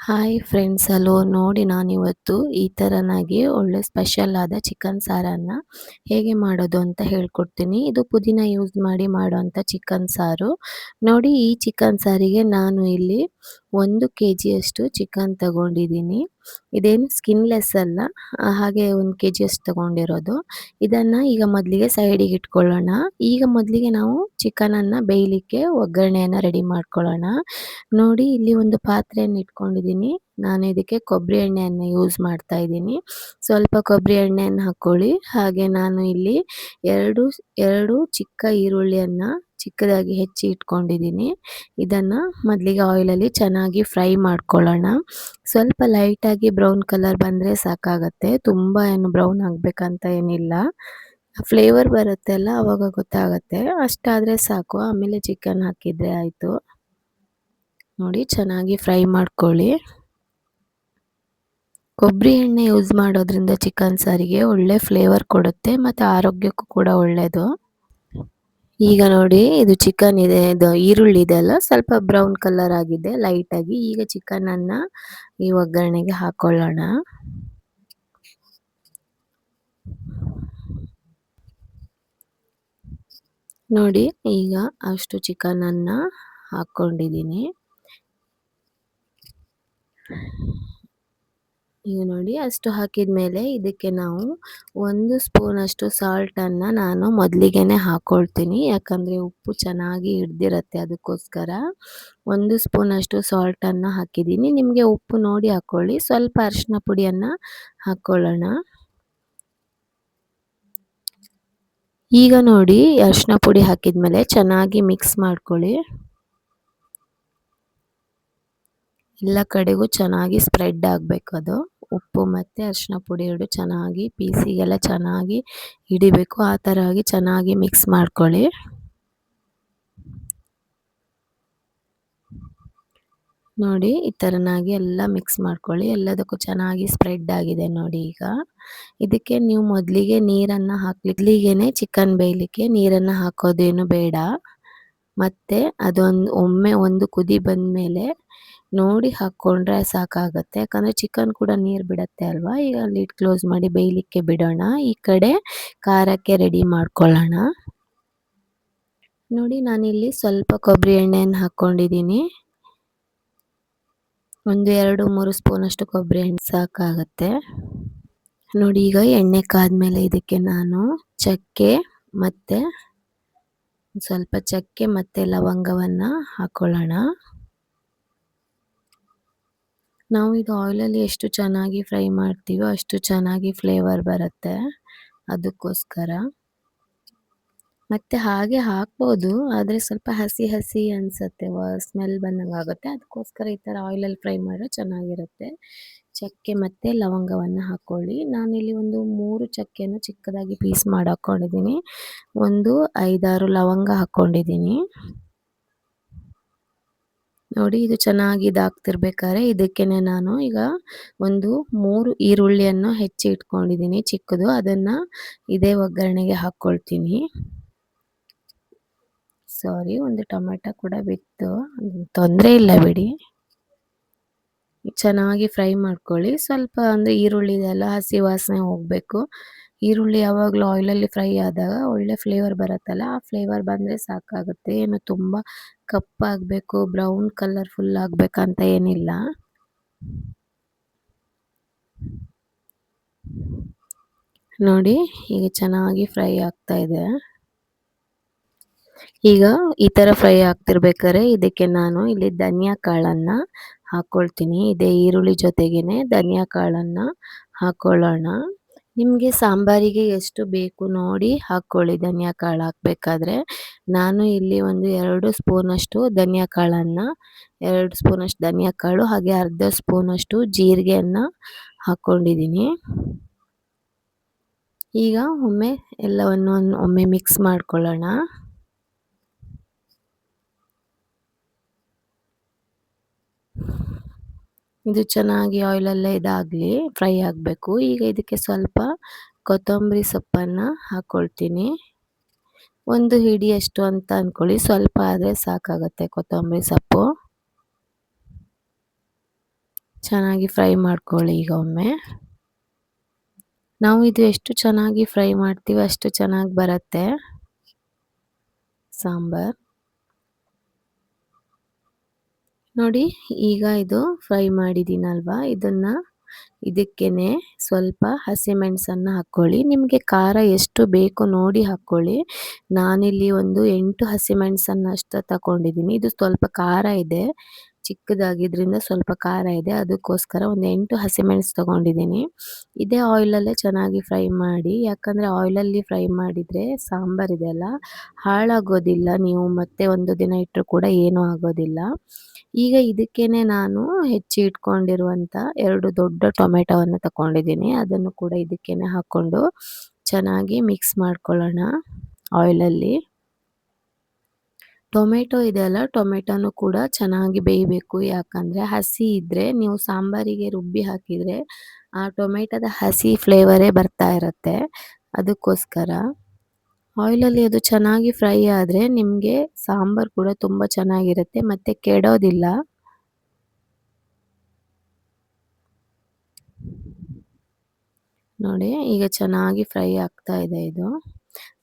Hi friends, hello. ನೋಡಿ, ನಾನಿವತ್ತು ಈ ಥರನಾಗಿ ಒಳ್ಳೆ ಸ್ಪೆಷಲ್ ಆದ ಚಿಕನ್ ಸಾರನ್ನು ಹೇಗೆ ಮಾಡೋದು ಅಂತ ಹೇಳ್ಕೊಡ್ತೀನಿ. ಇದು ಪುದೀನ ಯೂಸ್ ಮಾಡಿ ಮಾಡೋವಂಥ ಚಿಕನ್ ಸಾರು. ನೋಡಿ, ಈ ಚಿಕನ್ ಸಾರಿಗೆ ನಾನು ಇಲ್ಲಿ 1 ಕೆಜಿಯಷ್ಟು ಚಿಕನ್ ತಗೊಂಡಿದ್ದೀನಿ. ಇದೇನು ಸ್ಕಿನ್ಲೆಸ್ ಅಲ್ಲ, ಹಾಗೆ 1 ಕೆಜಿಯಷ್ಟು ತಗೊಂಡಿರೋದು. ಇದನ್ನು ಈಗ ಮೊದಲಿಗೆ ಸೈಡಿಗೆ ಇಟ್ಕೊಳ್ಳೋಣ. ಈಗ ಮೊದಲಿಗೆ ನಾವು ಚಿಕನನ್ನು ಬೇಯಲಿಕ್ಕೆ ಒಗ್ಗರಣೆಯನ್ನು ರೆಡಿ ಮಾಡ್ಕೊಳ್ಳೋಣ. ನೋಡಿ, ಇಲ್ಲಿ ಒಂದು ಪಾತ್ರೆಯನ್ನು ಇಟ್ಕೊಂಡಿದ್ದೀನಿ. ನಾನು ಇದಕ್ಕೆ ಕೊಬ್ಬರಿ ಎಣ್ಣೆಯನ್ನು ಯೂಸ್ ಮಾಡ್ತಾ ಇದ್ದೀನಿ. ಸ್ವಲ್ಪ ಕೊಬ್ಬರಿ ಎಣ್ಣೆಯನ್ನು ಹಾಕ್ಕೊಳ್ಳಿ. ಹಾಗೆ ನಾನು ಇಲ್ಲಿ ಎರಡು ಎರಡು ಚಿಕ್ಕ ಈರುಳ್ಳಿಯನ್ನು ಚಿಕ್ಕದಾಗಿ ಹೆಚ್ಚಿ ಇಟ್ಕೊಂಡಿದ್ದೀನಿ. ಇದನ್ನು ಮೊದಲಿಗೆ ಆಯಿಲಲ್ಲಿ ಚೆನ್ನಾಗಿ ಫ್ರೈ ಮಾಡ್ಕೊಳ್ಳೋಣ. ಸ್ವಲ್ಪ ಲೈಟಾಗಿ ಬ್ರೌನ್ ಕಲರ್ ಬಂದರೆ ಸಾಕಾಗತ್ತೆ. ತುಂಬ ಏನು ಬ್ರೌನ್ ಆಗಬೇಕಂತ ಏನಿಲ್ಲ. ಫ್ಲೇವರ್ ಬರುತ್ತೆ ಅಲ್ಲ, ಆವಾಗ ಗೊತ್ತಾಗತ್ತೆ. ಅಷ್ಟಾದರೆ ಸಾಕು. ಆಮೇಲೆ ಚಿಕನ್ ಹಾಕಿದರೆ ಆಯಿತು. ನೋಡಿ, ಚೆನ್ನಾಗಿ ಫ್ರೈ ಮಾಡ್ಕೊಳ್ಳಿ. ಕೊಬ್ಬರಿ ಎಣ್ಣೆ ಯೂಸ್ ಮಾಡೋದ್ರಿಂದ ಚಿಕನ್ ಸಾರಿಗೆ ಒಳ್ಳೆ ಫ್ಲೇವರ್ ಕೊಡುತ್ತೆ ಮತ್ತು ಆರೋಗ್ಯಕ್ಕೂ ಕೂಡ ಒಳ್ಳೆಯದು. ಈಗ ನೋಡಿ, ಇದು ಚಿಕನ್ ಇದೆ, ಇದು ಈರುಳ್ಳಿ ಇದೆ ಅಲ್ಲ, ಸ್ವಲ್ಪ ಬ್ರೌನ್ ಕಲರ್ ಆಗಿದೆ ಲೈಟಾಗಿ. ಈಗ ಚಿಕನನ್ನು ಈ ಒಗ್ಗರಣೆಗೆ ಹಾಕೊಳ್ಳೋಣ. ನೋಡಿ, ಈಗ ಅಷ್ಟು ಚಿಕನನ್ನು ಹಾಕ್ಕೊಂಡಿದ್ದೀನಿ. ಈಗ ನೋಡಿ, ಅಷ್ಟು ಹಾಕಿದ ಮೇಲೆ ಇದಕ್ಕೆ ನಾವು 1 ಸ್ಪೂನಷ್ಟು ಸಾಲ್ಟನ್ನು ನಾನು ಮೊದಲಿಗೆ ಹಾಕ್ಕೊಳ್ತೀನಿ. ಯಾಕಂದರೆ ಉಪ್ಪು ಚೆನ್ನಾಗಿ ಹಿಡ್ದಿರತ್ತೆ, ಅದಕ್ಕೋಸ್ಕರ 1 ಸ್ಪೂನಷ್ಟು ಸಾಲ್ಟನ್ನು ಹಾಕಿದ್ದೀನಿ. ನಿಮಗೆ ಉಪ್ಪು ನೋಡಿ ಹಾಕ್ಕೊಳ್ಳಿ. ಸ್ವಲ್ಪ ಅರಿಶಿನ ಪುಡಿಯನ್ನು ಹಾಕ್ಕೊಳ್ಳೋಣ. ಈಗ ನೋಡಿ, ಅರಿಶಿನ ಪುಡಿ ಹಾಕಿದ ಮೇಲೆ ಚೆನ್ನಾಗಿ ಮಿಕ್ಸ್ ಮಾಡ್ಕೊಳ್ಳಿ. ಎಲ್ಲ ಕಡೆಗೂ ಚೆನ್ನಾಗಿ ಸ್ಪ್ರೆಡ್ ಆಗಬೇಕು ಅದು. ಉಪ್ಪು ಮತ್ತು ಅರಿಶಿನ ಪುಡಿ ಎರಡು ಚೆನ್ನಾಗಿ ಪೀಸಿಗೆಲ್ಲ ಚೆನ್ನಾಗಿ ಹಿಡಿಬೇಕು. ಆ ಥರ ಆಗಿ ಚೆನ್ನಾಗಿ ಮಿಕ್ಸ್ ಮಾಡ್ಕೊಳ್ಳಿ. ನೋಡಿ, ಈ ಥರನಾಗಿ ಎಲ್ಲ ಮಿಕ್ಸ್ ಮಾಡ್ಕೊಳ್ಳಿ. ಎಲ್ಲದಕ್ಕೂ ಚೆನ್ನಾಗಿ ಸ್ಪ್ರೆಡ್ ಆಗಿದೆ ನೋಡಿ. ಈಗ ಇದಕ್ಕೆ ನೀವು ಮೊದಲಿಗೆ ನೀರನ್ನು ಮೊದಲಿಗೆ ಚಿಕನ್ ಬೇಯಲಿಕ್ಕೆ ನೀರನ್ನು ಹಾಕೋದೇನು ಬೇಡ. ಮತ್ತು ಒಮ್ಮೆ ಒಂದು ಕುದಿ ಬಂದ ಮೇಲೆ ನೋಡಿ ಹಾಕ್ಕೊಂಡ್ರೆ ಸಾಕಾಗತ್ತೆ. ಯಾಕಂದರೆ ಚಿಕನ್ ಕೂಡ ನೀರು ಬಿಡುತ್ತೆ ಅಲ್ವಾ. ಈಗ ಲಿಡ್ ಕ್ಲೋಸ್ ಮಾಡಿ ಬೇಯಲಿಕ್ಕೆ ಬಿಡೋಣ. ಈ ಕಡೆ ಖಾರಕ್ಕೆ ರೆಡಿ ಮಾಡ್ಕೊಳ್ಳೋಣ. ನೋಡಿ, ನಾನಿಲ್ಲಿ ಸ್ವಲ್ಪ ಕೊಬ್ಬರಿ ಎಣ್ಣೆಯನ್ನು ಹಾಕ್ಕೊಂಡಿದ್ದೀನಿ. 1, 2, 3 ಸ್ಪೂನಷ್ಟು ಕೊಬ್ಬರಿ ಎಣ್ಣೆ ಸಾಕಾಗತ್ತೆ. ನೋಡಿ, ಈಗ ಎಣ್ಣೆ ಕಾದ್ಮೇಲೆ ಇದಕ್ಕೆ ನಾನು ಸ್ವಲ್ಪ ಚಕ್ಕೆ ಮತ್ತು ಲವಂಗವನ್ನು ಹಾಕ್ಕೊಳ್ಳೋಣ. ನಾವು ಇದು ಆಯಿಲಲ್ಲಿ ಎಷ್ಟು ಚೆನ್ನಾಗಿ ಫ್ರೈ ಮಾಡ್ತೀವೋ ಅಷ್ಟು ಚೆನ್ನಾಗಿ ಫ್ಲೇವರ್ ಬರುತ್ತೆ, ಅದಕ್ಕೋಸ್ಕರ. ಮತ್ತು ಹಾಗೆ ಹಾಕ್ಬೋದು, ಆದರೆ ಸ್ವಲ್ಪ ಹಸಿ ಹಸಿ ಅನಿಸುತ್ತೆ, ಸ್ಮೆಲ್ ಬಂದಂಗೆ ಆಗುತ್ತೆ. ಅದಕ್ಕೋಸ್ಕರ ಈ ಥರ ಆಯಿಲಲ್ಲಿ ಫ್ರೈ ಮಾಡಿದ್ರೆ ಚೆನ್ನಾಗಿರುತ್ತೆ. ಚಕ್ಕೆ ಮತ್ತು ಲವಂಗವನ್ನು ಹಾಕ್ಕೊಳ್ಳಿ. ನಾನಿಲ್ಲಿ ಒಂದು 3 ಚಕ್ಕೆಯನ್ನು ಚಿಕ್ಕದಾಗಿ ಪೀಸ್ ಮಾಡಿ ಹಾಕ್ಕೊಂಡಿದ್ದೀನಿ. ಒಂದು 5-6 ಲವಂಗ ಹಾಕ್ಕೊಂಡಿದ್ದೀನಿ. ನೋಡಿ, ಇದು ಚೆನ್ನಾಗಿ ಇದಾಗ್ತಿರ್ಬೇಕಾದ್ರೆ ಇದಕ್ಕೆ ನಾನು ಈಗ ಒಂದು 3 ಈರುಳ್ಳಿಯನ್ನು ಹೆಚ್ಚಿ ಇಟ್ಕೊಂಡಿದ್ದೀನಿ ಚಿಕ್ಕದು. ಅದನ್ನು ಇದೇ ಒಗ್ಗರಣೆಗೆ ಹಾಕ್ಕೊಳ್ತೀನಿ. ಸಾರಿ, ಒಂದು ಟೊಮೆಟೊ ಕೂಡ ಬಿತ್ತು, ತೊಂದರೆ ಇಲ್ಲ ಬಿಡಿ. ಚೆನ್ನಾಗಿ ಫ್ರೈ ಮಾಡ್ಕೊಳ್ಳಿ. ಸ್ವಲ್ಪ ಅಂದರೆ ಈರುಳ್ಳಿ ಇದೆಲ್ಲ ಹಸಿ ವಾಸನೆ ಹೋಗಬೇಕು. ಈರುಳ್ಳಿ ಯಾವಾಗಲೂ ಆಯಿಲಲ್ಲಿ ಫ್ರೈ ಆದಾಗ ಒಳ್ಳೆ ಫ್ಲೇವರ್ ಬರುತ್ತಲ್ಲ, ಆ ಫ್ಲೇವರ್ ಬಂದರೆ ಸಾಕಾಗುತ್ತೆ. ಏನು ತುಂಬ ಕಪ್ಪಾಗಬೇಕು, ಬ್ರೌನ್ ಕಲರ್ ಫುಲ್ ಆಗಬೇಕಂತ ಏನಿಲ್ಲ. ನೋಡಿ, ಈಗ ಚೆನ್ನಾಗಿ ಫ್ರೈ ಆಗ್ತಾ ಇದೆ. ಈಗ ಈ ಥರ ಫ್ರೈ ಆಗ್ತಿರ್ಬೇಕಾದ್ರೆ ಇದಕ್ಕೆ ನಾನು ಇಲ್ಲಿ ಧನಿಯಾ ಕಾಳನ್ನು ಹಾಕ್ಕೊಳ್ತೀನಿ. ಇದೇ ಈರುಳ್ಳಿ ಜೊತೆಗೇ ಧನಿಯಾ ಕಾಳನ್ನು ಹಾಕ್ಕೊಳ್ಳೋಣ. ನಿಮಗೆ ಸಾಂಬಾರಿಗೆ ಎಷ್ಟು ಬೇಕು ನೋಡಿ ಹಾಕ್ಕೊಳ್ಳಿ ಧನಿಯಾ ಕಾಳು ಹಾಕಬೇಕಾದ್ರೆ. ನಾನು ಇಲ್ಲಿ ಒಂದು 2 ಸ್ಪೂನಷ್ಟು ಧನಿಯಾ ಕಾಳನ್ನು 2 ಸ್ಪೂನಷ್ಟು ಧನಿಯಾ ಕಾಳು ಹಾಗೆ ಅರ್ಧ ಸ್ಪೂನಷ್ಟು ಜೀರಿಗೆಯನ್ನು ಹಾಕ್ಕೊಂಡಿದ್ದೀನಿ. ಈಗ ಎಲ್ಲವನ್ನು ಒಮ್ಮೆ ಮಿಕ್ಸ್ ಮಾಡ್ಕೊಳ್ಳೋಣ. ಇದು ಚೆನ್ನಾಗಿ ಆಯಿಲಲ್ಲೇ ಇದಾಗಲಿ, ಫ್ರೈ ಆಗಬೇಕು. ಈಗ ಇದಕ್ಕೆ ಸ್ವಲ್ಪ ಕೊತ್ತಂಬರಿ ಸೊಪ್ಪನ್ನು ಹಾಕ್ಕೊಳ್ತೀನಿ. ಒಂದು ಹಿಡಿಯಷ್ಟು ಅಂತ ಅಂದ್ಕೊಳ್ಳಿ, ಸ್ವಲ್ಪ ಆದರೆ ಸಾಕಾಗುತ್ತೆ ಕೊತ್ತಂಬರಿ ಸೊಪ್ಪು. ಚೆನ್ನಾಗಿ ಫ್ರೈ ಮಾಡ್ಕೊಳ್ಳಿ ಈಗ ಒಮ್ಮೆ. ನಾವು ಇದು ಎಷ್ಟು ಚೆನ್ನಾಗಿ ಫ್ರೈ ಮಾಡ್ತೀವಿ ಅಷ್ಟು ಚೆನ್ನಾಗಿ ಬರುತ್ತೆ ಸಾಂಬಾರ್. ನೋಡಿ ಈಗ ಇದು ಫ್ರೈ ಮಾಡಿದ್ದೀನಲ್ವಾ, ಇದಕ್ಕೇನೆ ಸ್ವಲ್ಪ ಹಸಿಮೆಣಸನ್ನು ಹಾಕ್ಕೊಳ್ಳಿ. ನಿಮಗೆ ಖಾರ ಎಷ್ಟು ಬೇಕು ನೋಡಿ ಹಾಕ್ಕೊಳ್ಳಿ. ನಾನಿಲ್ಲಿ ಒಂದು 8 ಹಸಿಮೆಣಸನ್ನು ಅಷ್ಟು ತಗೊಂಡಿದ್ದೀನಿ. ಇದು ಸ್ವಲ್ಪ ಖಾರ ಇದೆ, ಚಿಕ್ಕದಾಗಿದ್ರಿಂದ ಸ್ವಲ್ಪ ಖಾರ ಇದೆ, ಅದಕ್ಕೋಸ್ಕರ ಒಂದು 8 ಹಸಿಮೆಣಸು ತಗೊಂಡಿದ್ದೀನಿ. ಇದೇ ಆಯಿಲಲ್ಲೇ ಚೆನ್ನಾಗಿ ಫ್ರೈ ಮಾಡಿ, ಯಾಕಂದರೆ ಆಯಿಲಲ್ಲಿ ಫ್ರೈ ಮಾಡಿದರೆ ಸಾಂಬಾರ್ ಇದೆಯಲ್ಲ ಹಾಳಾಗೋದಿಲ್ಲ. ನೀವು ಮತ್ತೆ ಒಂದು ದಿನ ಇಟ್ಟರು ಕೂಡ ಏನೂ ಆಗೋದಿಲ್ಲ. ಈಗ ಇದಕ್ಕೇನೆ ನಾನು ಹೆಚ್ಚಿ ಇಟ್ಕೊಂಡಿರುವಂಥ 2 ದೊಡ್ಡ ಟೊಮೆಟೊವನ್ನು ತಗೊಂಡಿದ್ದೀನಿ. ಅದನ್ನು ಕೂಡ ಇದಕ್ಕೇನೆ ಹಾಕ್ಕೊಂಡು ಚೆನ್ನಾಗಿ ಮಿಕ್ಸ್ ಮಾಡ್ಕೊಳ್ಳೋಣ ಆಯಿಲಲ್ಲಿ. ಟೊಮೆಟೊ ಇದೆಯಲ್ಲ, ಟೊಮೆಟೊನೂ ಕೂಡ ಚೆನ್ನಾಗಿ ಬೇಯಬೇಕು. ಯಾಕಂದರೆ ಹಸಿ ಇದ್ದರೆ ನೀವು ಸಾಂಬಾರಿಗೆ ರುಬ್ಬಿ ಹಾಕಿದರೆ ಆ ಟೊಮೆಟೊದ ಹಸಿ ಫ್ಲೇವರೇ ಬರ್ತಾ ಇರುತ್ತೆ. ಅದಕ್ಕೋಸ್ಕರ ಆಯಿಲಲ್ಲಿ ಅದು ಚೆನ್ನಾಗಿ ಫ್ರೈ ಆದರೆ ನಿಮಗೆ ಸಾಂಬಾರು ಕೂಡ ತುಂಬ ಚೆನ್ನಾಗಿರುತ್ತೆ ಮತ್ತು ಕೆಡೋದಿಲ್ಲ. ನೋಡಿ ಈಗ ಚೆನ್ನಾಗಿ ಫ್ರೈ ಆಗ್ತಾ ಇದೆ ಇದು.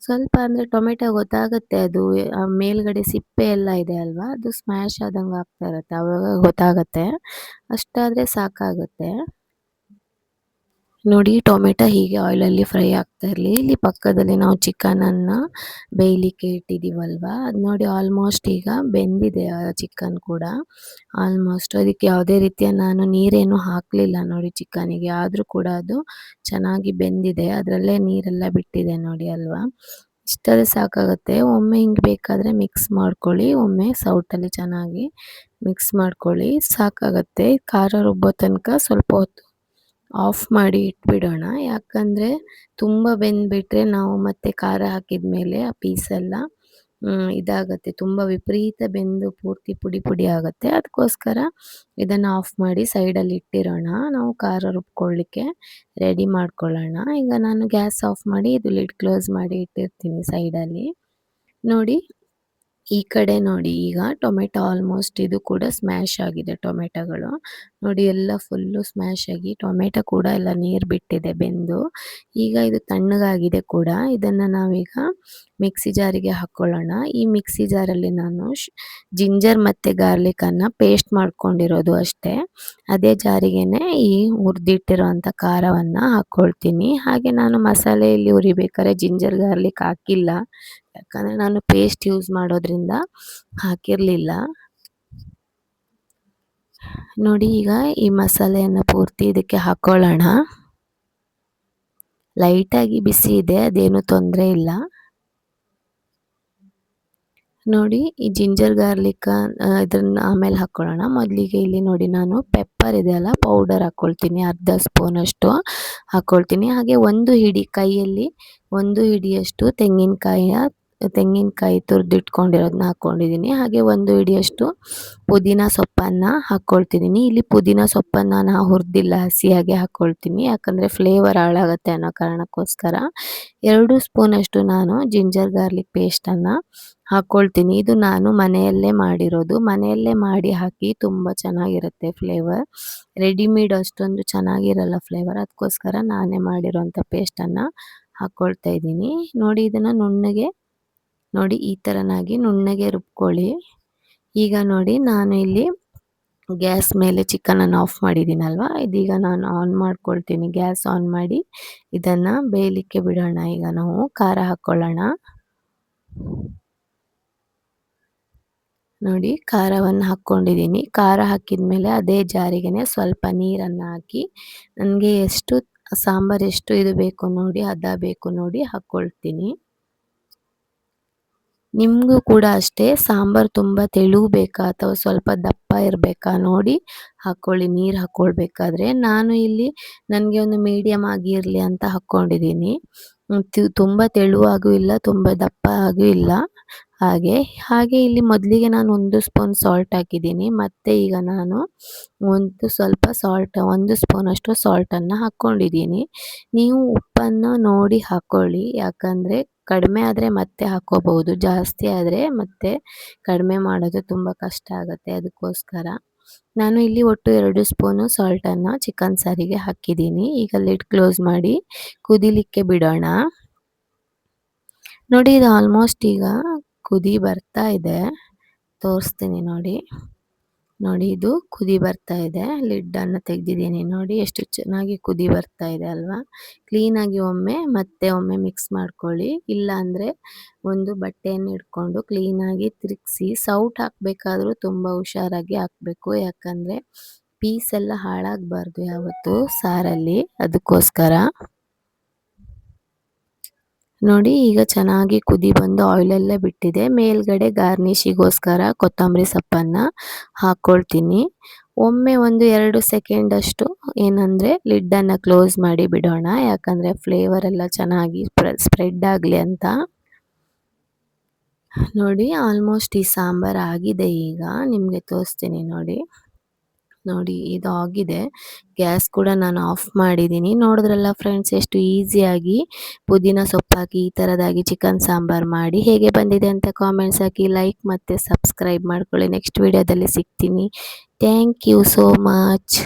ಸ್ವಲ್ಪ ಅಂದರೆ ಟೊಮೆಟೊ ಗೊತ್ತಾಗುತ್ತೆ, ಅದು ಮೇಲ್ಗಡೆ ಸಿಪ್ಪೆ ಎಲ್ಲ ಇದೆ ಅಲ್ವಾ, ಅದು ಸ್ಮ್ಯಾಶ್ ಆದಂಗೆ ಆಗ್ತಾ ಇರುತ್ತೆ, ಆವಾಗ ಗೊತ್ತಾಗುತ್ತೆ. ಅಷ್ಟಾದರೆ ಸಾಕಾಗುತ್ತೆ. ನೋಡಿ ಟೊಮೆಟೊ ಹೀಗೆ ಆಯಿಲಲ್ಲಿ ಫ್ರೈ ಆಗ್ತಾ ಇರಲಿ. ಇಲ್ಲಿ ಪಕ್ಕದಲ್ಲಿ ನಾವು ಚಿಕನನ್ನು ಬೇಯಲಿಕ್ಕೆ ಇಟ್ಟಿದ್ದೀವಲ್ವ, ಅದು ನೋಡಿ ಆಲ್ಮೋಸ್ಟ್ ಈಗ ಬೆಂದಿದೆ ಚಿಕನ್ ಕೂಡ ಆಲ್ಮೋಸ್ಟ್. ಅದಕ್ಕೆ ಯಾವುದೇ ರೀತಿಯ ನಾನು ನೀರೇನು ಹಾಕಲಿಲ್ಲ ನೋಡಿ ಚಿಕನಿಗೆ, ಆದರೂ ಕೂಡ ಅದು ಚೆನ್ನಾಗಿ ಬೆಂದಿದೆ. ಅದರಲ್ಲೇ ನೀರೆಲ್ಲ ಬಿಟ್ಟಿದೆ ನೋಡಿ ಅಲ್ವಾ. ಇಷ್ಟಾದರೆ ಸಾಕಾಗುತ್ತೆ. ಒಮ್ಮೆ ಹಿಂಗೆ ಬೇಕಾದರೆ ಮಿಕ್ಸ್ ಮಾಡ್ಕೊಳ್ಳಿ, ಒಮ್ಮೆ ಸೌಟಲ್ಲಿ ಚೆನ್ನಾಗಿ ಮಿಕ್ಸ್ ಮಾಡ್ಕೊಳ್ಳಿ, ಸಾಕಾಗುತ್ತೆ. ಖಾರ ರುಬ್ಬೋ ತನಕ ಸ್ವಲ್ಪ ಹೊತ್ತು ಆಫ್ ಮಾಡಿ ಇಟ್ಬಿಡೋಣ. ಯಾಕಂದರೆ ತುಂಬ ಬೆಂದುಬಿಟ್ರೆ ನಾವು ಮತ್ತೆ ಖಾರ ಹಾಕಿದ ಮೇಲೆ ಆ ಪೀಸೆಲ್ಲ ಇದಾಗುತ್ತೆ, ತುಂಬ ವಿಪರೀತ ಬೆಂದು ಪೂರ್ತಿ ಪುಡಿ ಪುಡಿ ಆಗುತ್ತೆ. ಅದಕ್ಕೋಸ್ಕರ ಇದನ್ನು ಆಫ್ ಮಾಡಿ ಸೈಡಲ್ಲಿ ಇಟ್ಟಿರೋಣ. ನಾವು ಖಾರ ರುಬ್ಕೊಳ್ಳಿಕ್ಕೆ ರೆಡಿ ಮಾಡ್ಕೊಳ್ಳೋಣ. ಈಗ ನಾನು ಗ್ಯಾಸ್ ಆಫ್ ಮಾಡಿ ಇದು ಲಿಡ್ ಕ್ಲೋಸ್ ಮಾಡಿ ಇಟ್ಟಿರ್ತೀನಿ ಸೈಡಲ್ಲಿ. ನೋಡಿ ಈ ಕಡೆ ನೋಡಿ ಈಗ ಟೊಮೆಟೊ ಆಲ್ಮೋಸ್ಟ್ ಇದು ಕೂಡ ಸ್ಮ್ಯಾಶ್ ಆಗಿದೆ. ಟೊಮೆಟೊಗಳು ನೋಡಿ ಎಲ್ಲ ಫುಲ್ಲು ಸ್ಮ್ಯಾಶ್ ಆಗಿ ಟೊಮೆಟೊ ಕೂಡ ಎಲ್ಲ ನೀರು ಬಿಟ್ಟಿದೆ ಬೆಂದು. ಈಗ ಇದು ತಣ್ಣಗಾಗಿದೆ ಕೂಡ. ಇದನ್ನು ನಾವೀಗ ಮಿಕ್ಸಿ ಜಾರಿಗೆ ಹಾಕ್ಕೊಳ್ಳೋಣ. ಈ ಮಿಕ್ಸಿ ಜಾರಲ್ಲಿ ನಾನು ಜಿಂಜರ್ ಮತ್ತು ಗಾರ್ಲಿಕನ್ನು ಪೇಸ್ಟ್ ಮಾಡ್ಕೊಂಡಿರೋದು ಅಷ್ಟೇ. ಅದೇ ಜಾರಿಗೆನೆ ಈ ಹುರಿದಿಟ್ಟಿರೋಂಥ ಖಾರವನ್ನು ಹಾಕ್ಕೊಳ್ತೀನಿ. ಹಾಗೆ ನಾನು ಮಸಾಲೆಯಲ್ಲಿ ಹುರಿಬೇಕಾದ್ರೆ ಜಿಂಜರ್ ಗಾರ್ಲಿಕ್ ಹಾಕಿಲ್ಲ, ಯಾಕಂದರೆ ನಾನು ಪೇಸ್ಟ್ ಯೂಸ್ ಮಾಡೋದ್ರಿಂದ ಹಾಕಿರಲಿಲ್ಲ. ನೋಡಿ ಈಗ ಈ ಮಸಾಲೆಯನ್ನು ಪೂರ್ತಿ ಇದಕ್ಕೆ ಹಾಕ್ಕೊಳ್ಳೋಣ. ಲೈಟಾಗಿ ಬಿಸಿ ಇದೆ, ಅದೇನು ತೊಂದರೆ ಇಲ್ಲ. ನೋಡಿ ಈ ಜಿಂಜರ್ ಗಾರ್ಲಿಕ್ ಇದನ್ನು ಆಮೇಲೆ ಹಾಕ್ಕೊಳ್ಳೋಣ. ಮೊದಲಿಗೆ ಇಲ್ಲಿ ನೋಡಿ ನಾನು ಪೆಪ್ಪರ್ ಇದೆಯಲ್ಲ ಪೌಡರ್ ಹಾಕ್ಕೊಳ್ತೀನಿ, ಅರ್ಧ ಸ್ಪೂನಷ್ಟು ಹಾಕ್ಕೊಳ್ತೀನಿ. ಹಾಗೆ ಒಂದು ಹಿಡಿ ಕೈಯಲ್ಲಿ ಒಂದು ಹಿಡಿಯಷ್ಟು ತೆಂಗಿನಕಾಯಿ ತುರಿದಿಟ್ಕೊಂಡಿರೋದನ್ನ ಹಾಕ್ಕೊಂಡಿದ್ದೀನಿ. ಹಾಗೆ ಒಂದು ಹಿಡಿಯಷ್ಟು ಪುದೀನ ಸೊಪ್ಪನ್ನು ಹಾಕ್ಕೊಳ್ತಿದ್ದೀನಿ. ಇಲ್ಲಿ ಪುದೀನ ಸೊಪ್ಪನ್ನು ನಾನು ಹುರಿದಿಲ್ಲ, ಹಸಿಯಾಗೆ ಹಾಕ್ಕೊಳ್ತೀನಿ, ಯಾಕಂದರೆ ಫ್ಲೇವರ್ ಹಾಳಾಗುತ್ತೆ ಅನ್ನೋ ಕಾರಣಕ್ಕೋಸ್ಕರ. 2 ಸ್ಪೂನಷ್ಟು ನಾನು ಜಿಂಜರ್ ಗಾರ್ಲಿಕ್ ಪೇಸ್ಟನ್ನು ಹಾಕ್ಕೊಳ್ತೀನಿ. ಇದು ನಾನು ಮನೆಯಲ್ಲೇ ಮಾಡಿರೋದು, ಮನೆಯಲ್ಲೇ ಮಾಡಿ ಹಾಕಿ ತುಂಬ ಚೆನ್ನಾಗಿರುತ್ತೆ ಫ್ಲೇವರ್. ರೆಡಿಮೇಡ್ ಅಷ್ಟೊಂದು ಚೆನ್ನಾಗಿರಲ್ಲ ಫ್ಲೇವರ್, ಅದಕ್ಕೋಸ್ಕರ ನಾನೇ ಮಾಡಿರೋಂಥ ಪೇಸ್ಟನ್ನು ಹಾಕ್ಕೊಳ್ತಾ ಇದ್ದೀನಿ. ನೋಡಿ ಇದನ್ನು ನೋಡಿ ಈ ಥರನಾಗಿ ನುಣ್ಣಗೆ ರುಬ್ಕೊಳ್ಳಿ. ಈಗ ನೋಡಿ ನಾನು ಇಲ್ಲಿ ಗ್ಯಾಸ್ ಮೇಲೆ ಚಿಕನನ್ನು ಆಫ್ ಮಾಡಿದ್ದೀನಲ್ವ, ಇದೀಗ ನಾನು ಆನ್ ಮಾಡ್ಕೊಳ್ತೀನಿ. ಗ್ಯಾಸ್ ಆನ್ ಮಾಡಿ ಇದನ್ನು ಬೇಯಲಿಕ್ಕೆ ಬಿಡೋಣ. ಈಗ ನಾವು ಖಾರ ಹಾಕ್ಕೊಳ್ಳೋಣ. ನೋಡಿ ಖಾರವನ್ನು ಹಾಕ್ಕೊಂಡಿದ್ದೀನಿ. ಖಾರ ಹಾಕಿದ ಮೇಲೆ ಅದೇ ಜಾರಿಗೆನೆ ಸ್ವಲ್ಪ ನೀರನ್ನು ಹಾಕಿ, ನನಗೆ ಸಾಂಬಾರು ಎಷ್ಟು ಇದು ಬೇಕು ನೋಡಿ, ಹದ ಬೇಕು ನೋಡಿ ಹಾಕ್ಕೊಳ್ತೀನಿ. ನಿಮಗೂ ಕೂಡ ಅಷ್ಟೇ ಸಾಂಬಾರು ತುಂಬ ತೆಳು ಬೇಕಾ ಅಥವಾ ಸ್ವಲ್ಪ ದಪ್ಪ ಇರಬೇಕಾ ನೋಡಿ ಹಾಕ್ಕೊಳ್ಳಿ ನೀರು ಹಾಕ್ಕೊಳ್ಬೇಕಾದ್ರೆ. ನಾನು ಇಲ್ಲಿ ನನಗೆ ಒಂದು ಮೀಡಿಯಮ್ ಆಗಿ ಇರಲಿ ಅಂತ ಹಾಕ್ಕೊಂಡಿದ್ದೀನಿ. ತುಂಬ ತೆಳುವಾಗೂ ಇಲ್ಲ, ತುಂಬ ದಪ್ಪ ಆಗೂ ಇಲ್ಲ. ಹಾಗೆ ಇಲ್ಲಿ ಮೊದಲಿಗೆ ನಾನು 1 ಸ್ಪೂನ್ ಸಾಲ್ಟ್ ಹಾಕಿದ್ದೀನಿ. ಮತ್ತು ಈಗ ನಾನು ಸ್ವಲ್ಪ ಒಂದು ಸ್ಪೂನಷ್ಟು ಸಾಲ್ಟನ್ನು ಹಾಕ್ಕೊಂಡಿದ್ದೀನಿ. ನೀವು ಉಪ್ಪನ್ನು ನೋಡಿ ಹಾಕ್ಕೊಳ್ಳಿ, ಯಾಕಂದರೆ ಕಡಿಮೆ ಆದರೆ ಮತ್ತೆ ಹಾಕ್ಕೋಬಹುದು, ಜಾಸ್ತಿ ಆದರೆ ಮತ್ತೆ ಕಡಿಮೆ ಮಾಡೋದು ತುಂಬ ಕಷ್ಟ ಆಗುತ್ತೆ. ಅದಕ್ಕೋಸ್ಕರ ನಾನು ಇಲ್ಲಿ ಒಟ್ಟು 2 ಸ್ಪೂನು ಸಾಲ್ಟನ್ನು ಚಿಕನ್ ಸಾರಿಗೆ ಹಾಕಿದ್ದೀನಿ. ಈಗ ಲಿಡ್ ಕ್ಲೋಸ್ ಮಾಡಿ ಕುದಿಲಿಕ್ಕೆ ಬಿಡೋಣ. ನೋಡಿ ಇದು ಆಲ್ಮೋಸ್ಟ್ ಈಗ ಕುದಿ ಬರ್ತಾ ಇದೆ. ತೋರಿಸ್ತೀನಿ ನೋಡಿ. ನೋಡಿ ಇದು ಕುದಿ ಬರ್ತಾ ಇದೆ. ಲಿಡ್ಡನ್ನು ತೆಗೆದಿದ್ದೀನಿ ನೋಡಿ ಎಷ್ಟು ಚೆನ್ನಾಗಿ ಕುದಿ ಬರ್ತಾ ಇದೆ ಅಲ್ವಾ. ಕ್ಲೀನಾಗಿ ಮತ್ತೆ ಒಮ್ಮೆ ಮಿಕ್ಸ್ ಮಾಡ್ಕೊಳ್ಳಿ. ಇಲ್ಲ ಅಂದರೆ ಒಂದು ಬಟ್ಟೆಯನ್ನು ಇಟ್ಕೊಂಡು ಕ್ಲೀನಾಗಿ ತಿರುಗಿಸಿ ಸೌಟ್ ಹಾಕಬೇಕಾದ್ರೂ ತುಂಬ ಹುಷಾರಾಗಿ ಹಾಕಬೇಕು. ಯಾಕಂದರೆ ಪೀಸ್ ಎಲ್ಲ ಹಾಳಾಗಬಾರ್ದು ಯಾವತ್ತೂ ಸಾರಲ್ಲಿ, ಅದಕ್ಕೋಸ್ಕರ. ನೋಡಿ ಈಗ ಚೆನ್ನಾಗಿ ಕುದಿ ಬಂದು ಆಯಿಲೆಲ್ಲ ಬಿಟ್ಟಿದೆ. ಮೇಲ್ಗಡೆ ಗಾರ್ನಿಷಿಗೋಸ್ಕರ ಕೊತ್ತಂಬರಿ ಸೊಪ್ಪನ್ನು ಹಾಕ್ಕೊಳ್ತೀನಿ. ಒಮ್ಮೆ ಒಂದು 2 ಸೆಕೆಂಡ್ ಅಷ್ಟು ಏನಂದರೆ ಲಿಡ್ಡನ್ನು ಕ್ಲೋಸ್ ಮಾಡಿ ಬಿಡೋಣ. ಯಾಕಂದರೆ ಫ್ಲೇವರ್ ಎಲ್ಲ ಚೆನ್ನಾಗಿ ಸ್ಪ್ರೆಡ್ ಆಗಲಿ ಅಂತ. ನೋಡಿ ಆಲ್ಮೋಸ್ಟ್ ಈ ಸಾಂಬಾರು ಆಗಿದೆ. ಈಗ ನಿಮಗೆ ತೋರಿಸ್ತೀನಿ ನೋಡಿ. ನೋಡಿ ಇದು ಆಗಿದೆ. ಗ್ಯಾಸ್ ಕೂಡ ನಾನು ಆಫ್ ಮಾಡಿದ್ದೀನಿ. ನೋಡಿದ್ರಲ್ಲ ಫ್ರೆಂಡ್ಸ್ ಎಷ್ಟು ಈಸಿಯಾಗಿ ಪುದೀನ ಸೊಪ್ಪು ಹಾಕಿ ಈ ಥರದಾಗಿ ಚಿಕನ್ ಸಾಂಬಾರು ಮಾಡಿ ಹೇಗೆ ಬಂದಿದೆ ಅಂತ ಕಾಮೆಂಟ್ಸ್ ಹಾಕಿ, ಲೈಕ್ ಮತ್ತು ಸಬ್ಸ್ಕ್ರೈಬ್ ಮಾಡ್ಕೊಳ್ಳಿ. ನೆಕ್ಸ್ಟ್ ವಿಡಿಯೋದಲ್ಲಿ ಸಿಗ್ತೀನಿ. Thank you so much.